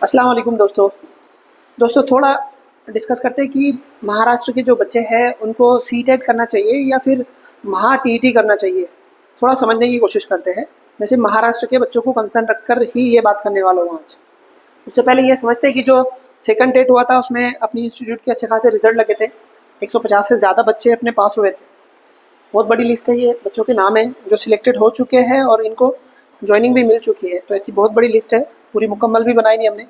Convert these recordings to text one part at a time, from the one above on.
अस्सलाम वालेकुम दोस्तों थोड़ा डिस्कस करते हैं कि महाराष्ट्र के जो बच्चे हैं उनको सीटेट करना चाहिए या फिर महा टीईटी करना चाहिए। थोड़ा समझने की कोशिश करते हैं। वैसे महाराष्ट्र के बच्चों को कंसर्न रखकर ही ये बात करने वाला हूँ आज। उससे पहले ये समझते हैं कि जो सेकंड टेट हुआ था उसमें अपनी इंस्टीट्यूट के अच्छे खासे रिजल्ट लगे थे। 150 से ज़्यादा बच्चे अपने पास हुए थे। बहुत बड़ी लिस्ट है, ये बच्चों के नाम हैं जो सिलेक्टेड हो चुके हैं और इनको ज्वाइनिंग भी मिल चुकी है। तो ऐसी बहुत बड़ी लिस्ट है, पूरी मुकम्मल भी बनाई नहीं हमने।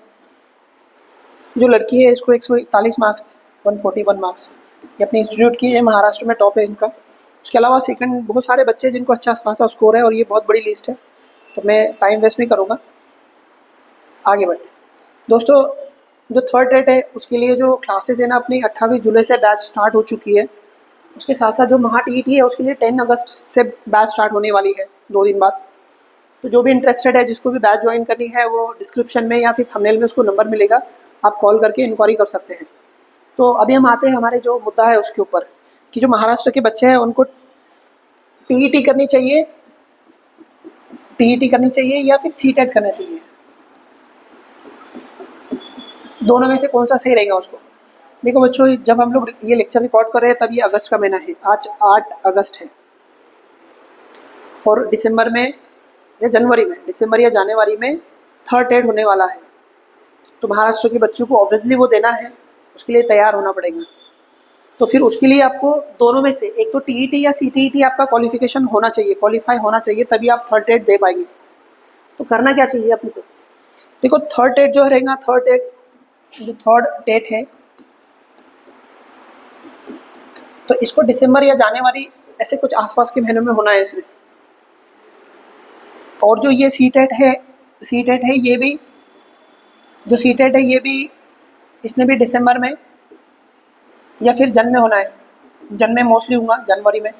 जो लड़की है इसको 141 मार्क्स थे, 141 मार्क्स। ये अपनी इंस्टीट्यूट की है, महाराष्ट्र में टॉप है इनका। उसके अलावा सेकंड बहुत सारे बच्चे हैं जिनको अच्छा खासा स्कोर है और ये बहुत बड़ी लिस्ट है, तो मैं टाइम वेस्ट नहीं करूँगा, आगे बढ़ते हैं। दोस्तों, जो थर्ड रेट है उसके लिए जो क्लासेस है ना, अपनी 28 जुलाई से बैच स्टार्ट हो चुकी है। उसके साथ साथ जो महा टीईटी है उसके लिए 10 अगस्त से बैच स्टार्ट होने वाली है, 2 दिन बाद। तो जो भी इंटरेस्टेड है, जिसको भी बैच ज्वाइन करनी है, वो डिस्क्रिप्शन में या फिर थंबनेल में उसको नंबर मिलेगा, आप कॉल करके इंक्वायरी कर सकते हैं। तो अभी हम आते हैं हमारे जो मुद्दा है उसके ऊपर, कि जो महाराष्ट्र के बच्चे हैं उनको टीईटी करनी चाहिए, या फिर सीटेट करना चाहिए। दोनों में से कौन सा सही रहेगा उसको। देखो बच्चों, जब हम लोग ये लेक्चर रिकॉर्ड कर रहे हैं तब ये अगस्त का महीना है, आज 8 अगस्त है। और दिसंबर में या जनवरी में, दिसंबर या जनवरी में थर्ड टेट होने वाला है। तो महाराष्ट्र के बच्चों को ऑब्वियसली वो देना है, उसके लिए तैयार होना पड़ेगा। तो फिर उसके लिए आपको दोनों में से एक तो टीईटी या सीटीईटी आपका क्वालिफिकेशन होना चाहिए, क्वालिफाई होना चाहिए, तभी आप थर्ड टेट दे पाएंगे। तो करना क्या चाहिए अपने को। देखो, थर्ड टेट जो रहेगा, थर्ड टेट है, तो इसको दिसंबर या जनवरी ऐसे कुछ आसपास के महीनों में होना है इसमें। और जो ये सीटेट है ये भी, जो सीटेट है ये भी, इसने भी दिसंबर में या फिर जन में होना है। जन में मोस्टली होगा, जनवरी में।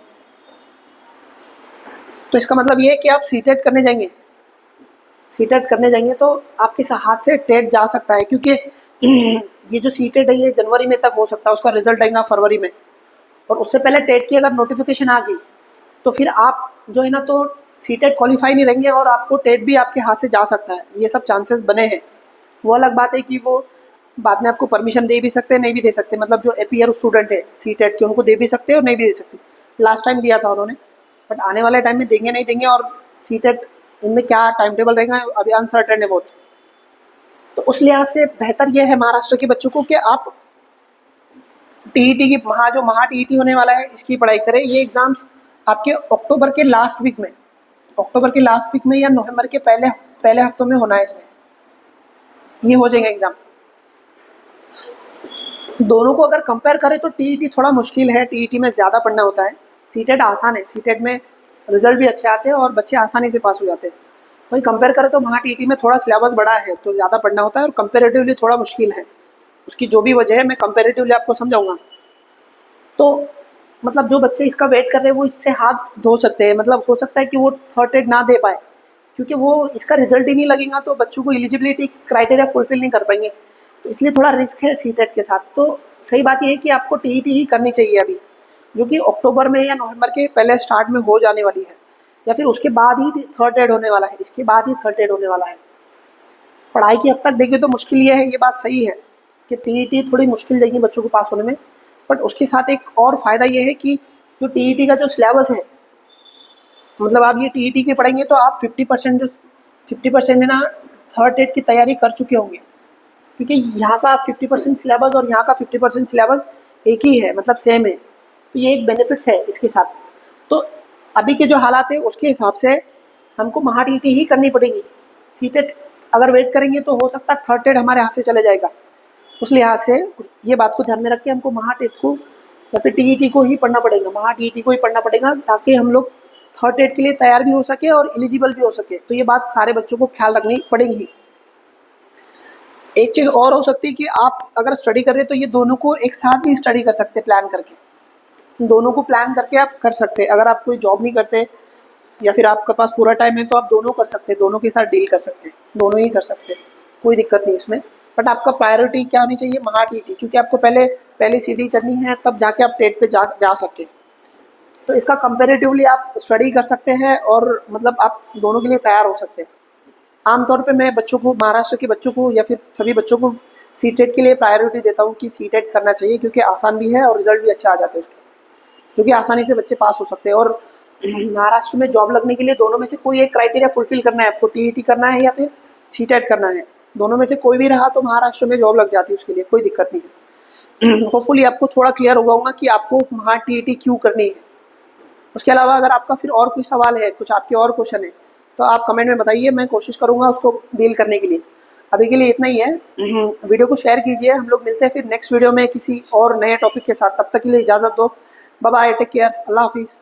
तो इसका मतलब ये है कि आप सीटेट करने जाएंगे तो आपके हाथ से टेट जा सकता है, क्योंकि ये जो सीटेट है ये जनवरी में तक हो सकता है, उसका रिजल्ट आएगा फरवरी में। और उससे पहले टेट की अगर नोटिफिकेशन आ गई तो फिर आप जो है ना, तो सीटेट क्वालिफाई नहीं रहेंगे और आपको टेट भी आपके हाथ से जा सकता है। ये सब चांसेस बने हैं। वो अलग बात है कि वो बाद में आपको परमिशन दे भी सकते हैं, नहीं भी दे सकते। मतलब जो एपीआर स्टूडेंट है सीटेट के, उनको दे भी सकते हैं और नहीं भी दे सकते। लास्ट टाइम दिया था उन्होंने, बट आने वाले टाइम में देंगे नहीं देंगे। और सीटेट इनमें क्या टाइम टेबल रहेगा अभी अनसर्टेन है बहुत। तो उस लिहाज से बेहतर यह है महाराष्ट्र के बच्चों को कि आप टीईटी की जो महा टीईटी होने वाला है इसकी पढ़ाई करें। ये एग्ज़ाम्स आपके अक्टूबर के लास्ट वीक में या नवंबर के पहले हफ्तों में होना है। इसमें ये हो जाएगा एग्ज़ाम। दोनों को अगर कंपेयर करें तो टीईटी थोड़ा मुश्किल है, टीईटी में ज़्यादा पढ़ना होता है। सीटेट आसान है, सीटेट में रिजल्ट भी अच्छे आते हैं और बच्चे आसानी से पास हो जाते हैं। वही कंपेयर करें तो महा टीईटी में थोड़ा सिलेबस बड़ा है, तो ज़्यादा पढ़ना होता है और कंपेरेटिवली थोड़ा मुश्किल है। उसकी जो भी वजह है मैं कंपेरेटिवली आपको समझाऊंगा। तो मतलब जो बच्चे इसका वेट कर रहे हैं वो इससे हाथ धो सकते हैं। मतलब हो सकता है कि वो थर्ड टेट ना दे पाए, क्योंकि वो इसका रिजल्ट ही नहीं लगेगा तो बच्चों को एलिजिबिलिटी क्राइटेरिया फुलफिल नहीं कर पाएंगे। तो इसलिए थोड़ा रिस्क है सीटेट के साथ। तो सही बात यह है कि आपको टीईटी ही करनी चाहिए अभी, जो कि अक्टूबर में या नवंबर के पहले स्टार्ट में हो जाने वाली है, या फिर उसके बाद ही थर्ड टेट होने वाला है। इसके बाद ही थर्ड टेट होने वाला है। पढ़ाई की हद तक देखिए तो मुश्किल ये है, ये बात सही है कि टीईटी थोड़ी मुश्किल देगी बच्चों को पास होने में। बट उसके साथ एक और फ़ायदा ये है कि जो टीईटी का जो सिलेबस है, मतलब आप ये टीईटी के पढ़ेंगे तो आप 50% है ना, थर्ड टेट की तैयारी कर चुके होंगे। क्योंकि यहाँ का 50% सिलेबस और यहाँ का 50% सिलेबस एक ही है, मतलब सेम है। तो ये एक बेनिफिट्स है इसके साथ। तो अभी के जो हालात है उसके हिसाब से हमको महा टीईटी ही करनी पड़ेगी। सीटेट अगर वेट करेंगे तो हो सकता है थर्ड टेट हमारे हाथ से चले जाएगा। उस लिहाज से ये बात को ध्यान में रख के हमको महा टेट को या फिर टीईटी को ही पढ़ना पड़ेगा, महा टीईटी को ही पढ़ना पड़ेगा, ताकि हम लोग थर्ड टेट के लिए तैयार भी हो सके और एलिजिबल भी हो सके। तो ये बात सारे बच्चों को ख्याल रखनी पड़ेगी। एक चीज़ और हो सकती है कि आप अगर स्टडी कर रहे हैं तो ये दोनों को एक साथ भी स्टडी कर सकते हैं, प्लान करके। दोनों को प्लान करके आप कर सकते हैं। अगर आप कोई जॉब नहीं करते या फिर आपके पास पूरा टाइम है तो आप दोनों कर सकते हैं, दोनों के साथ डील कर सकते हैं, दोनों ही कर सकते हैं, कोई दिक्कत नहीं इसमें। बट आपका प्रायोरिटी क्या होनी चाहिए, महा टीईटी, क्योंकि आपको पहले सीढ़ी चढ़नी है, तब जाके आप टेट पे जा सकते हैं। तो इसका कंपेरेटिवली आप स्टडी कर सकते हैं और मतलब आप दोनों के लिए तैयार हो सकते हैं। आमतौर पे मैं बच्चों को, महाराष्ट्र के बच्चों को या फिर सभी बच्चों को सीटेट के लिए प्रायोरिटी देता हूँ कि सीटेट करना चाहिए, क्योंकि आसान भी है और रिजल्ट भी अच्छे आ जाते हैं उसके, जो कि आसानी से बच्चे पास हो सकते हैं। और महाराष्ट्र में जॉब लगने के लिए दोनों में से कोई एक क्राइटेरिया फुलफिल करना है आपको, टीईटी करना है या फिर सीटेट करना है, दोनों में से कोई भी रहा तो महाराष्ट्र में जॉब लग जाती है, उसके लिए कोई दिक्कत नहीं है। होपफुली आपको थोड़ा क्लियर होगा कि आपको वहाँ टीईटी क्यों करनी है। उसके अलावा अगर आपका फिर और कोई सवाल है, कुछ आपके और क्वेश्चन है, तो आप कमेंट में बताइए, मैं कोशिश करूँगा उसको डील करने के लिए। अभी के लिए इतना ही है। वीडियो को शेयर कीजिए। हम लोग मिलते हैं फिर नेक्स्ट वीडियो में किसी और नए टॉपिक के साथ। तब तक के लिए इजाज़त दो। बाय बाय, टेक केयर, अल्लाह हाफिज़।